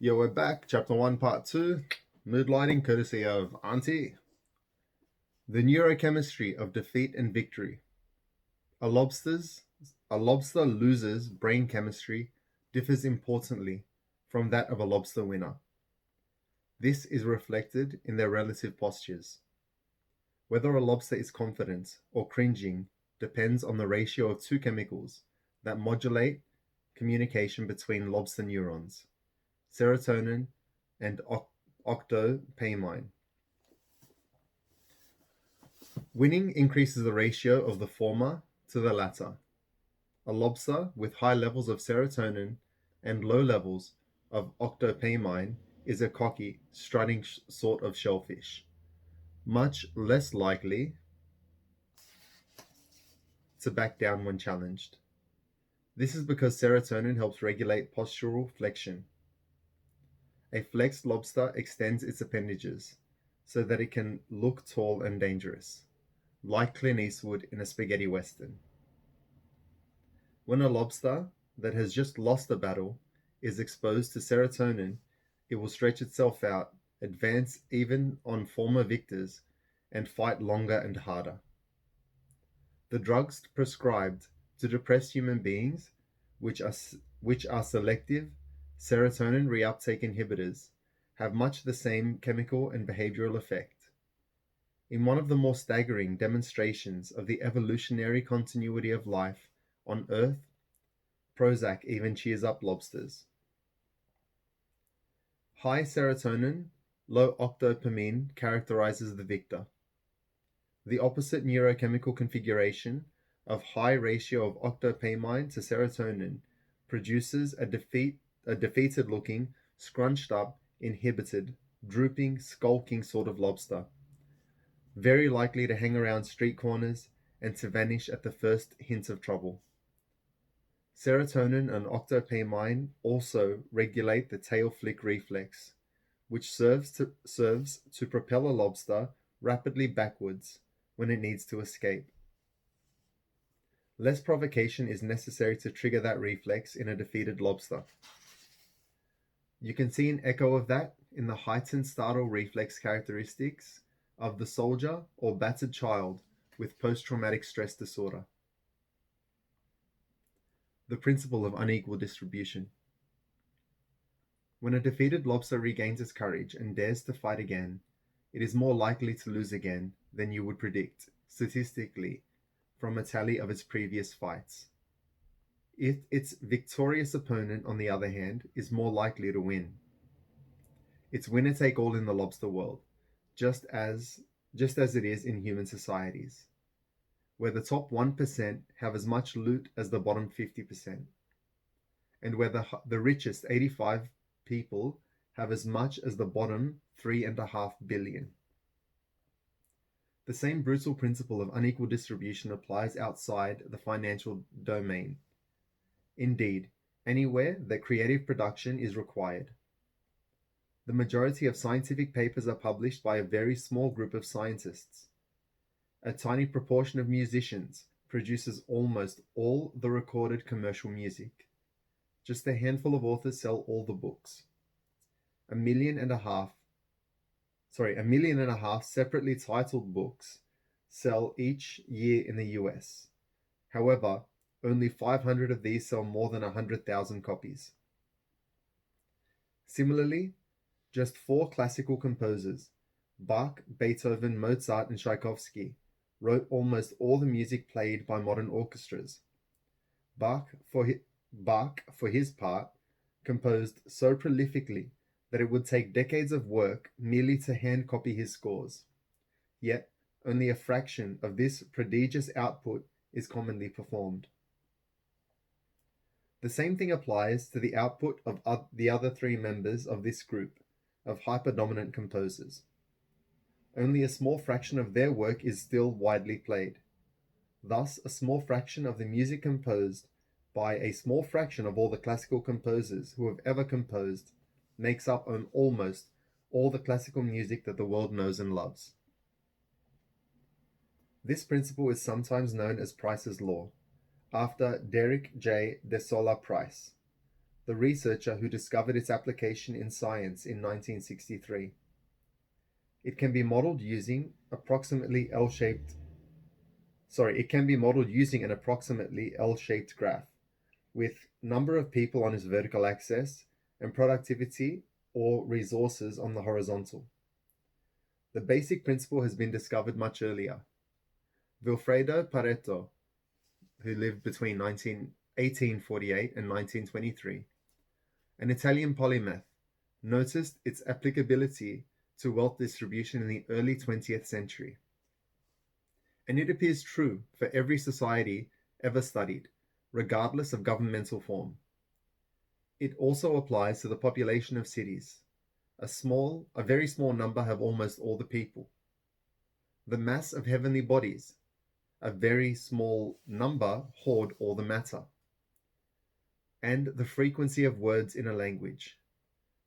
Yo, we're back. Chapter 1, Part 2. Mood lighting, courtesy of Auntie. The neurochemistry of defeat and victory. A lobster loser's brain chemistry differs importantly from that of a lobster winner. This is reflected in their relative postures. Whether a lobster is confident or cringing depends on the ratio of two chemicals that modulate communication between lobster neurons: serotonin and octopamine. Winning increases the ratio of the former to the latter. A lobster with high levels of serotonin and low levels of octopamine is a cocky, strutting sort of shellfish, much less likely to back down when challenged. This is because serotonin helps regulate postural flexion. A flexed lobster extends its appendages so that it can look tall and dangerous, like Clint Eastwood in a spaghetti western. When a lobster that has just lost a battle is exposed to serotonin, it will stretch itself out, advance even on former victors, and fight longer and harder. The drugs prescribed to depress human beings, which are selective serotonin reuptake inhibitors, have much the same chemical and behavioral effect. In one of the more staggering demonstrations of the evolutionary continuity of life on Earth, Prozac even cheers up lobsters. High serotonin, low octopamine characterizes the victor. The opposite neurochemical configuration of high ratio of octopamine to serotonin produces a defeated-looking, scrunched-up, inhibited, drooping, skulking sort of lobster, very likely to hang around street corners and to vanish at the first hint of trouble. Serotonin and octopamine also regulate the tail flick reflex, which serves to propel a lobster rapidly backwards when it needs to escape. Less provocation is necessary to trigger that reflex in a defeated lobster. You can see an echo of that in the heightened startle reflex characteristics of the soldier or battered child with post-traumatic stress disorder. The principle of unequal distribution. When a defeated lobster regains its courage and dares to fight again, it is more likely to lose again than you would predict, statistically, from a tally of its previous fights. Its victorious opponent, on the other hand, is more likely to win. It's winner take all in the lobster world, just as it is in human societies, where the top 1% have as much loot as the bottom 50%, and where the richest 85 people have as much as the bottom 3.5 billion. The same brutal principle of unequal distribution applies outside the financial domain. Indeed, anywhere that creative production is required. The majority of scientific papers are published by a very small group of scientists. A tiny proportion of musicians produces almost all the recorded commercial music. Just a handful of authors sell all the books. A million and a half separately titled books sell each year in the US. However, only 500 of these sell more than 100,000 copies. Similarly, just 4 classical composers, Bach, Beethoven, Mozart, and Tchaikovsky, wrote almost all the music played by modern orchestras. Bach, for his part, composed so prolifically that it would take decades of work merely to hand copy his scores. Yet, only a fraction of this prodigious output is commonly performed. The same thing applies to the output of the other 3 members of this group of hyperdominant composers. Only a small fraction of their work is still widely played. Thus, a small fraction of the music composed by a small fraction of all the classical composers who have ever composed makes up on almost all the classical music that the world knows and loves. This principle is sometimes known as Price's law, after Derek J. de Solla Price, the researcher who discovered its application in science in 1963. It can be modeled using an approximately L-shaped graph with number of people on its vertical axis and productivity or resources on the horizontal. The basic principle has been discovered much earlier. Vilfredo Pareto, who lived between 1848 and 1923, an Italian polymath, noticed its applicability to wealth distribution in the early 20th century. And it appears true for every society ever studied, regardless of governmental form. It also applies to the population of cities. A very small number have almost all the people. The mass of heavenly bodies, a very small number hoard all the matter. And the frequency of words in a language.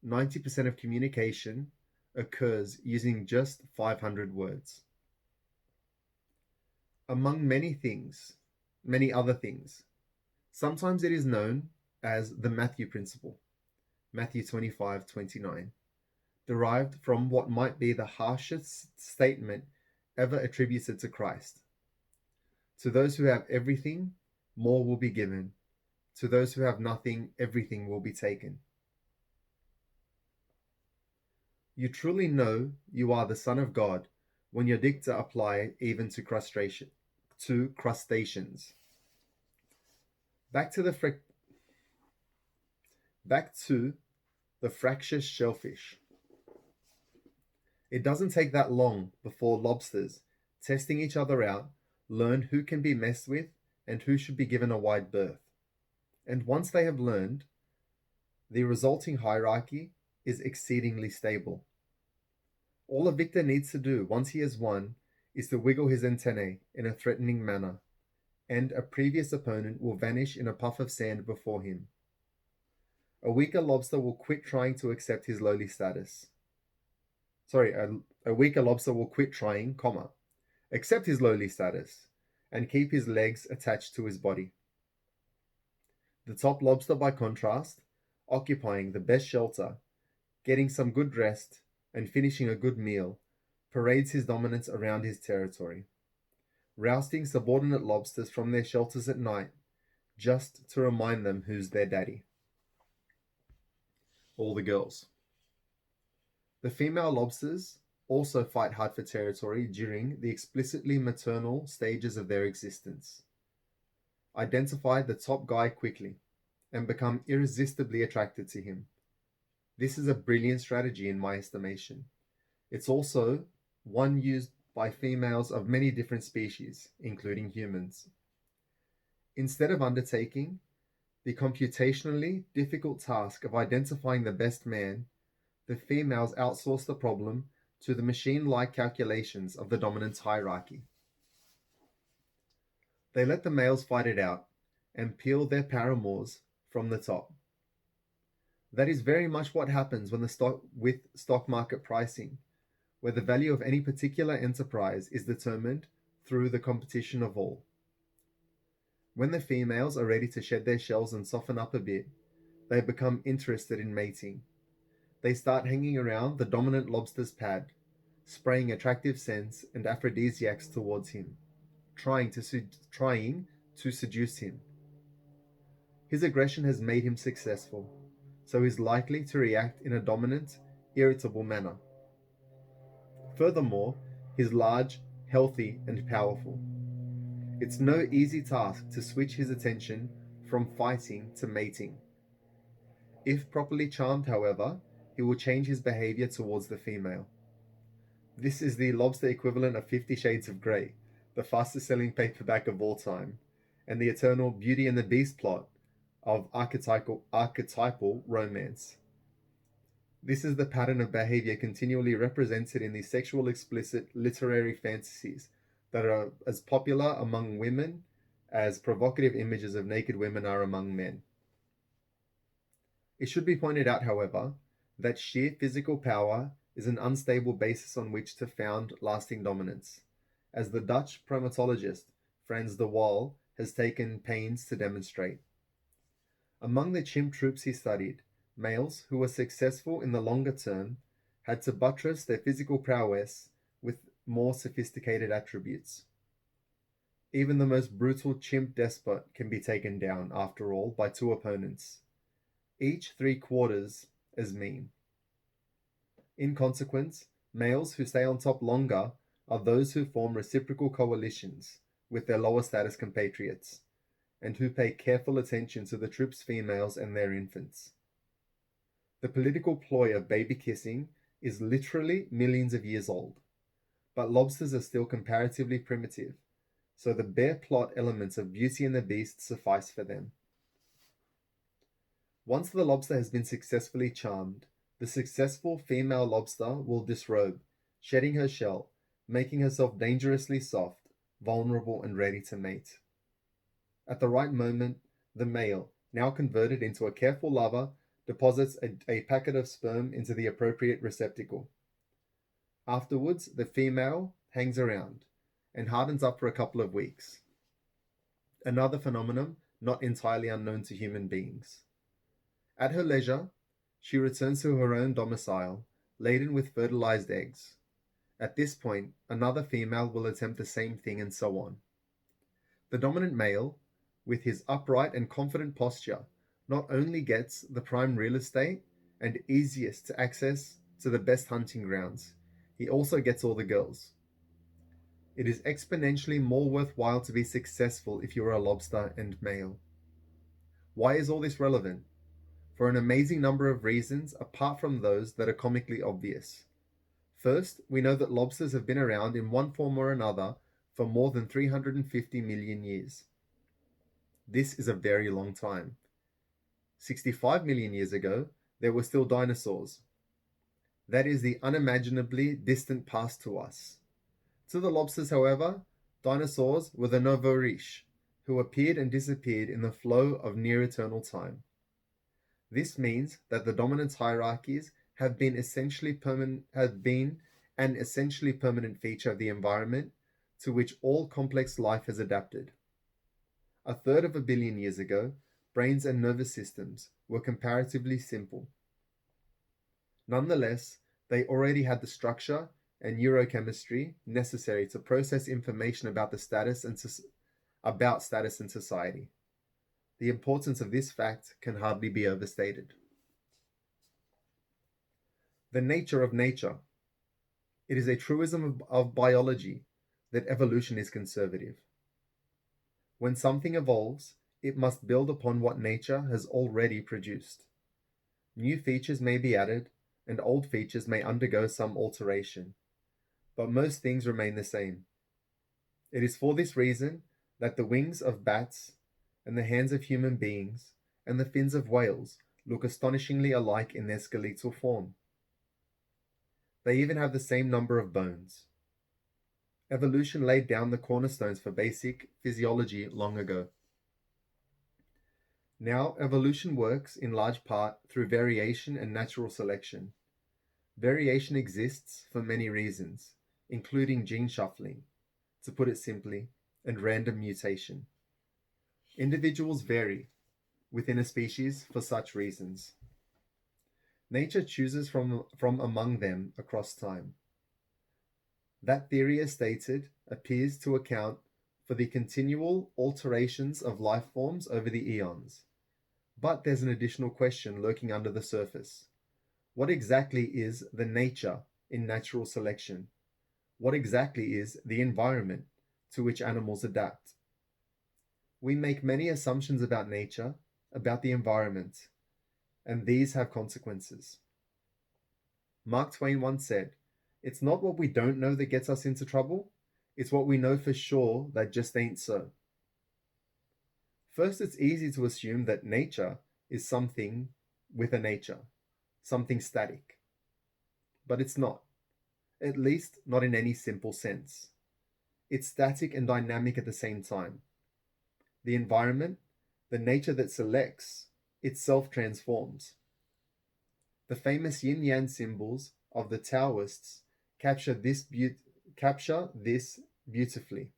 90% of communication occurs using just 500 words. Among many other things, sometimes it is known as the Matthew principle, Matthew 25:29, derived from what might be the harshest statement ever attributed to Christ. To those who have everything, more will be given. To those who have nothing, everything will be taken. You truly know you are the Son of God when your dicta apply even to crustaceans. Back to the fractious shellfish. It doesn't take that long before lobsters, testing each other out, learn who can be messed with and who should be given a wide berth. And once they have learned, the resulting hierarchy is exceedingly stable. All a victor needs to do once he has won is to wiggle his antennae in a threatening manner, and a previous opponent will vanish in a puff of sand before him. A weaker lobster will quit trying to accept his lowly status. A weaker lobster will quit trying, accept his lowly status, and keep his legs attached to his body. The top lobster, by contrast, occupying the best shelter, getting some good rest, and finishing a good meal, parades his dominance around his territory, rousting subordinate lobsters from their shelters at night, just to remind them who's their daddy. All the girls. The female lobsters also fight hard for territory during the explicitly maternal stages of their existence. Identify the top guy quickly and become irresistibly attracted to him. This is a brilliant strategy in my estimation. It's also one used by females of many different species, including humans. Instead of undertaking the computationally difficult task of identifying the best man, the females outsource the problem to the machine-like calculations of the dominance hierarchy. They let the males fight it out and peel their paramours from the top. That is very much what happens with stock market pricing, where the value of any particular enterprise is determined through the competition of all. When the females are ready to shed their shells and soften up a bit, they become interested in mating. They start hanging around the dominant lobster's pad, spraying attractive scents and aphrodisiacs towards him, trying to seduce him. His aggression has made him successful, so he's likely to react in a dominant, irritable manner. Furthermore, he's large, healthy, and powerful. It's no easy task to switch his attention from fighting to mating. If properly charmed, however, he will change his behavior towards the female. This is the lobster equivalent of 50 Shades of Grey, the fastest selling paperback of all time, and the eternal Beauty and the Beast plot of archetypal romance. This is the pattern of behavior continually represented in the sexual explicit literary fantasies that are as popular among women as provocative images of naked women are among men. It should be pointed out, however, that sheer physical power is an unstable basis on which to found lasting dominance, as the Dutch primatologist Frans de Waal has taken pains to demonstrate. Among the chimp troops he studied, males who were successful in the longer term had to buttress their physical prowess with more sophisticated attributes. Even the most brutal chimp despot can be taken down, after all, by two opponents, each 3/4 as mean. In consequence, males who stay on top longer are those who form reciprocal coalitions with their lower status compatriots, and who pay careful attention to the troop's females and their infants. The political ploy of baby kissing is literally millions of years old, but lobsters are still comparatively primitive, so the bare plot elements of Beauty and the Beast suffice for them. Once the lobster has been successfully charmed, the successful female lobster will disrobe, shedding her shell, making herself dangerously soft, vulnerable, and ready to mate. At the right moment, the male, now converted into a careful lover, deposits a packet of sperm into the appropriate receptacle. Afterwards, the female hangs around and hardens up for a couple of weeks. Another phenomenon not entirely unknown to human beings. At her leisure, she returns to her own domicile, laden with fertilized eggs. At this point, another female will attempt the same thing, and so on. The dominant male, with his upright and confident posture, not only gets the prime real estate and easiest to access to the best hunting grounds, he also gets all the girls. It is exponentially more worthwhile to be successful if you are a lobster and male. Why is all this relevant? For an amazing number of reasons, apart from those that are comically obvious. First, we know that lobsters have been around in one form or another for more than 350 million years. This is a very long time. 65 million years ago, there were still dinosaurs. That is the unimaginably distant past to us. To the lobsters, however, dinosaurs were the nouveau riche, who appeared and disappeared in the flow of near-eternal time. This means that the dominance hierarchies have been an essentially permanent feature of the environment to which all complex life has adapted. A third of a billion years ago, brains and nervous systems were comparatively simple. Nonetheless, they already had the structure and neurochemistry necessary to process information about status and society. The importance of this fact can hardly be overstated. The nature of nature. It is a truism of biology that evolution is conservative. When something evolves, it must build upon what nature has already produced. New features may be added, and old features may undergo some alteration, but most things remain the same. It is for this reason that the wings of bats and the hands of human beings and the fins of whales look astonishingly alike in their skeletal form. They even have the same number of bones. Evolution laid down the cornerstones for basic physiology long ago. Now, evolution works in large part through variation and natural selection. Variation exists for many reasons, including gene shuffling, to put it simply, and random mutation. Individuals vary within a species for such reasons. Nature chooses from among them across time. That theory, as stated, appears to account for the continual alterations of life forms over the eons. But there's an additional question lurking under the surface. What exactly is the nature in natural selection? What exactly is the environment to which animals adapt? We make many assumptions about nature, about the environment, and these have consequences. Mark Twain once said, "It's not what we don't know that gets us into trouble, it's what we know for sure that just ain't so." First, it's easy to assume that nature is something with a nature, something static. But it's not, at least not in any simple sense. It's static and dynamic at the same time. The environment, the nature that selects, itself transforms. The famous yin-yang symbols of the Taoists capture this beautifully.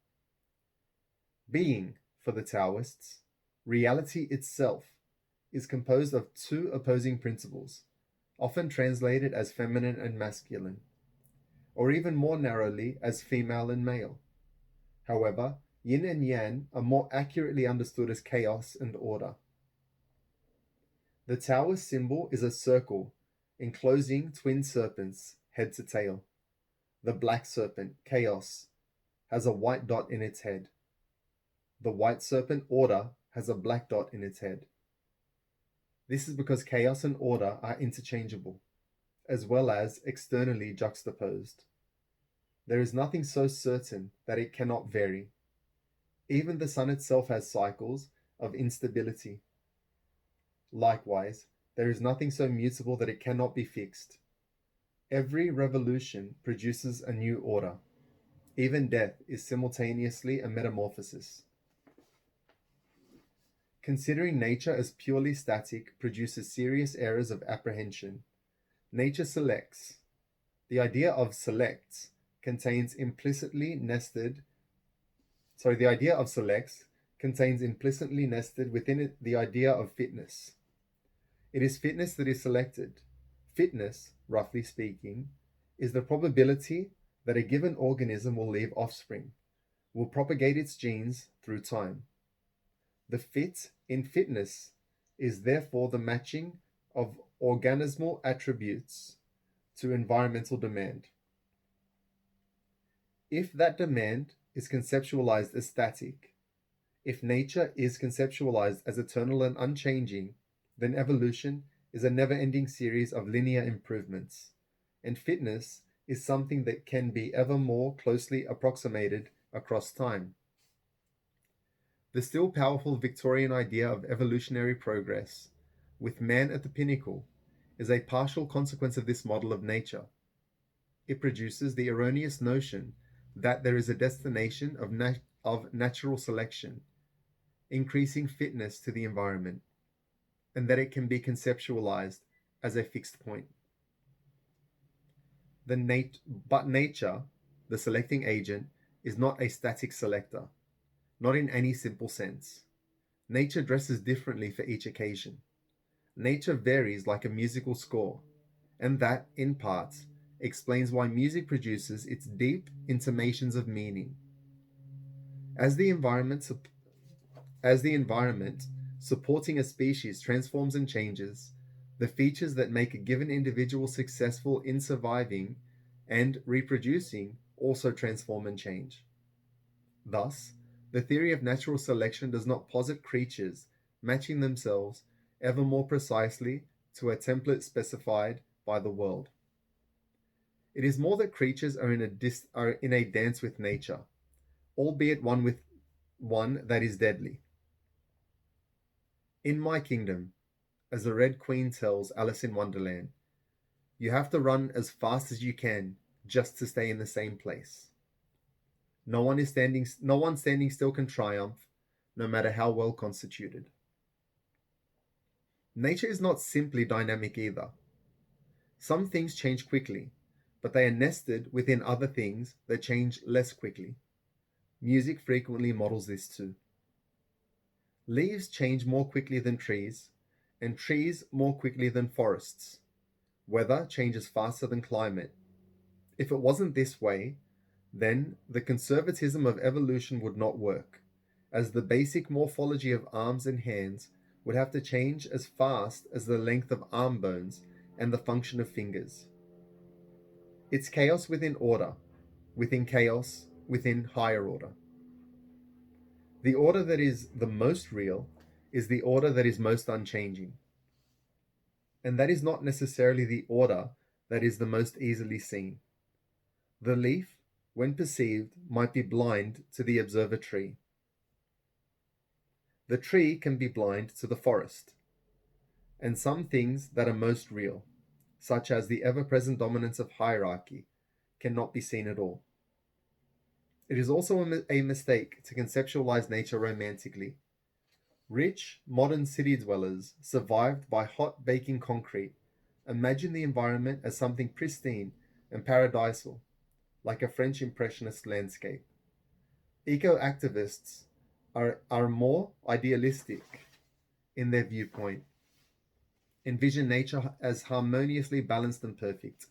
Being, for the Taoists, reality itself, is composed of two opposing principles, often translated as feminine and masculine, or even more narrowly as female and male. However, yin and yang are more accurately understood as chaos and order. The Taoist symbol is a circle enclosing twin serpents, head to tail. The black serpent, chaos, has a white dot in its head. The white serpent, order, has a black dot in its head. This is because chaos and order are interchangeable, as well as externally juxtaposed. There is nothing so certain that it cannot vary. Even the sun itself has cycles of instability. Likewise, there is nothing so mutable that it cannot be fixed. Every revolution produces a new order. Even death is simultaneously a metamorphosis. Considering nature as purely static produces serious errors of apprehension. Nature selects. The idea of selects contains implicitly nested within it the idea of fitness. It is fitness that is selected. Fitness, roughly speaking, is the probability that a given organism will leave offspring, will propagate its genes through time. The fit in fitness is therefore the matching of organismal attributes to environmental demand. If that demand is conceptualized as static, if nature is conceptualized as eternal and unchanging, then evolution is a never-ending series of linear improvements, and fitness is something that can be ever more closely approximated across time. The still powerful Victorian idea of evolutionary progress, with man at the pinnacle, is a partial consequence of this model of nature. It produces the erroneous notion that there is a destination of natural selection, increasing fitness to the environment, and that it can be conceptualized as a fixed point. But nature, the selecting agent, is not a static selector, not in any simple sense. Nature dresses differently for each occasion. Nature varies like a musical score, and that, in part, explains why music produces its deep intimations of meaning. As the environment supporting a species transforms and changes, the features that make a given individual successful in surviving and reproducing also transform and change. Thus, the theory of natural selection does not posit creatures matching themselves ever more precisely to a template specified by the world. It is more that creatures are in a dance with nature, albeit one that is deadly. In my kingdom, as the Red Queen tells Alice in Wonderland, you have to run as fast as you can just to stay in the same place. No one standing still can triumph, no matter how well constituted. Nature is not simply dynamic either. Some things change quickly, but they are nested within other things that change less quickly. Music frequently models this too. Leaves change more quickly than trees, and trees more quickly than forests. Weather changes faster than climate. If it wasn't this way, then the conservatism of evolution would not work, as the basic morphology of arms and hands would have to change as fast as the length of arm bones and the function of fingers. It's chaos within order, within chaos, within higher order. The order that is the most real is the order that is most unchanging. And that is not necessarily the order that is the most easily seen. The leaf, when perceived, might be blind to the observer tree. The tree can be blind to the forest. And some things that are most real, such as the ever-present dominance of hierarchy, cannot be seen at all. It is also a mistake to conceptualize nature romantically. Rich, modern city dwellers, survived by hot baking concrete, imagine the environment as something pristine and paradisal, like a French Impressionist landscape. Eco-activists are more idealistic in their viewpoint envision nature as harmoniously balanced and perfect,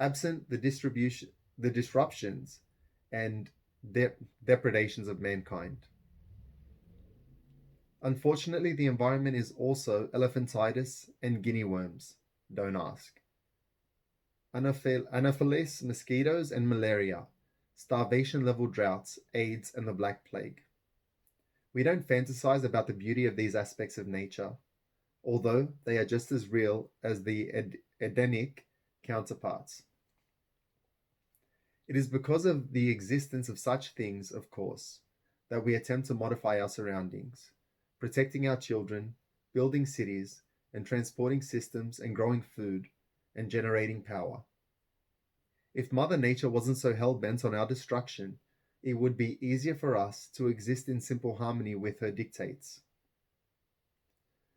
absent the disruptions and depredations of mankind. Unfortunately, the environment is also elephantitis and guinea worms. Don't ask. Anopheles mosquitoes and malaria, starvation level droughts, AIDS, and the Black Plague. We don't fantasize about the beauty of these aspects of nature, although they are just as real as the Edenic counterparts. It is because of the existence of such things, of course, that we attempt to modify our surroundings, protecting our children, building cities, and transporting systems and growing food and generating power. If Mother Nature wasn't so hell bent on our destruction, it would be easier for us to exist in simple harmony with her dictates.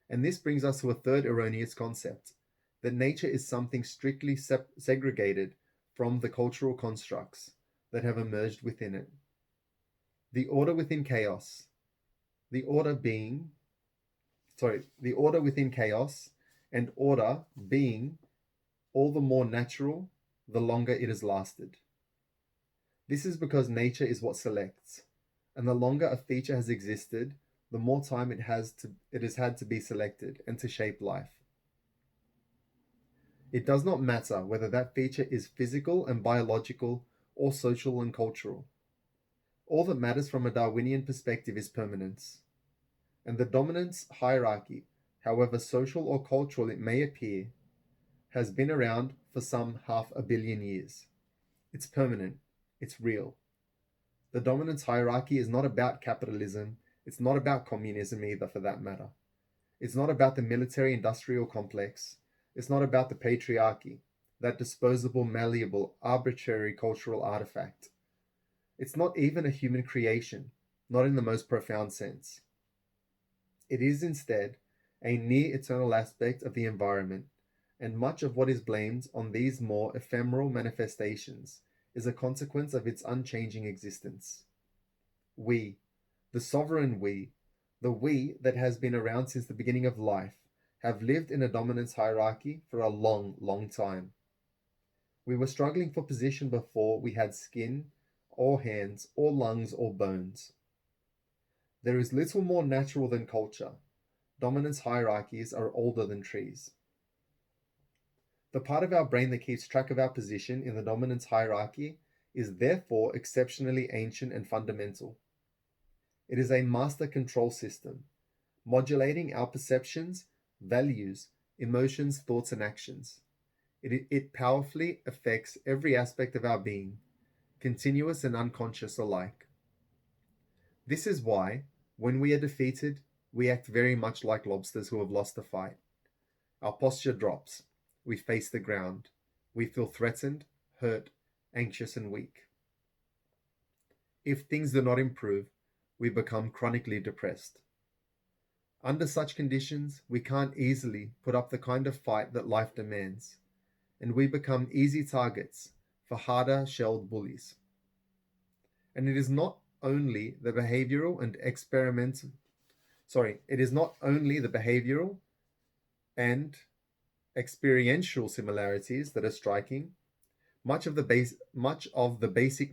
And this brings us to a third erroneous concept, that nature is something strictly segregated from the cultural constructs that have emerged within it. The order within chaos, the order being, the order within chaos, and order being all the more natural the longer it has lasted. This is because nature is what selects, and the longer a feature has existed, the more time it has had to be selected and to shape life. It does not matter whether that feature is physical and biological or social and cultural. All that matters from a Darwinian perspective is permanence. And the dominance hierarchy, however social or cultural it may appear, has been around for some 500 million years. It's permanent. It's real. The dominance hierarchy is not about capitalism. It's not about communism either, for that matter. It's not about the military-industrial complex. It's not about the patriarchy, that disposable, malleable, arbitrary cultural artifact. It's not even a human creation, not in the most profound sense. It is instead a near-eternal aspect of the environment, and much of what is blamed on these more ephemeral manifestations is a consequence of its unchanging existence. We, the sovereign we, the we that has been around since the beginning of life, have lived in a dominance hierarchy for a long, long time. We were struggling for position before we had skin, or hands, or lungs, or bones. There is little more natural than culture. Dominance hierarchies are older than trees. The part of our brain that keeps track of our position in the dominance hierarchy is therefore exceptionally ancient and fundamental. It is a master control system, modulating our perceptions, values, emotions, thoughts, and actions. It powerfully affects every aspect of our being, continuous and unconscious alike. This is why, when we are defeated, we act very much like lobsters who have lost a fight. Our posture drops. We face the ground. We feel threatened, hurt, anxious, and weak. If things do not improve, we become chronically depressed. Under such conditions, we can't easily put up the kind of fight that life demands, and we become easy targets for harder shelled bullies. And it is not only the behavioral and experiential similarities that are striking. Much of the basic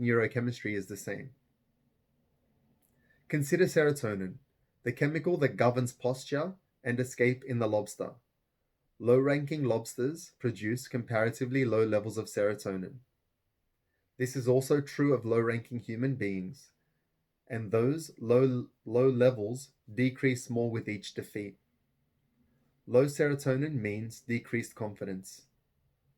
neurochemistry is the same. Consider serotonin, the chemical that governs posture and escape in the lobster. Low-ranking lobsters produce comparatively low levels of serotonin. This is also true of low-ranking human beings, and those low levels decrease more with each defeat. Low serotonin means decreased confidence.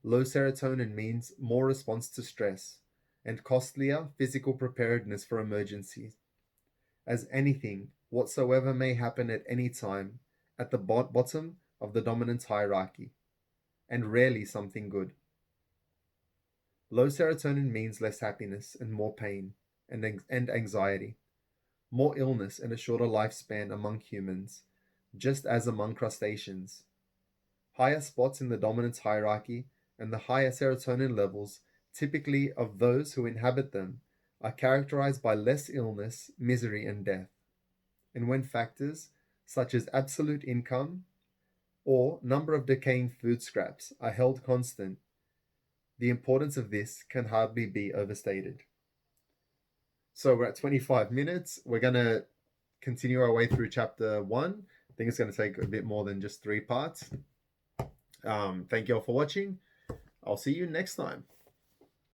Low serotonin means more response to stress and costlier physical preparedness for emergencies, as anything whatsoever may happen at any time at the bottom of the dominance hierarchy, and rarely something good. Low serotonin means less happiness and more pain and anxiety, more illness and a shorter lifespan among humans, just as among crustaceans. Higher spots in the dominance hierarchy and the higher serotonin levels, typically of those who inhabit them, are characterized by less illness, misery, and death. And when factors such as absolute income, or number of decaying food scraps are held constant, the importance of this can hardly be overstated. So we're at 25 minutes. We're going to continue our way through chapter 1. I think it's going to take a bit more than just 3 parts. Thank you all for watching. I'll see you next time.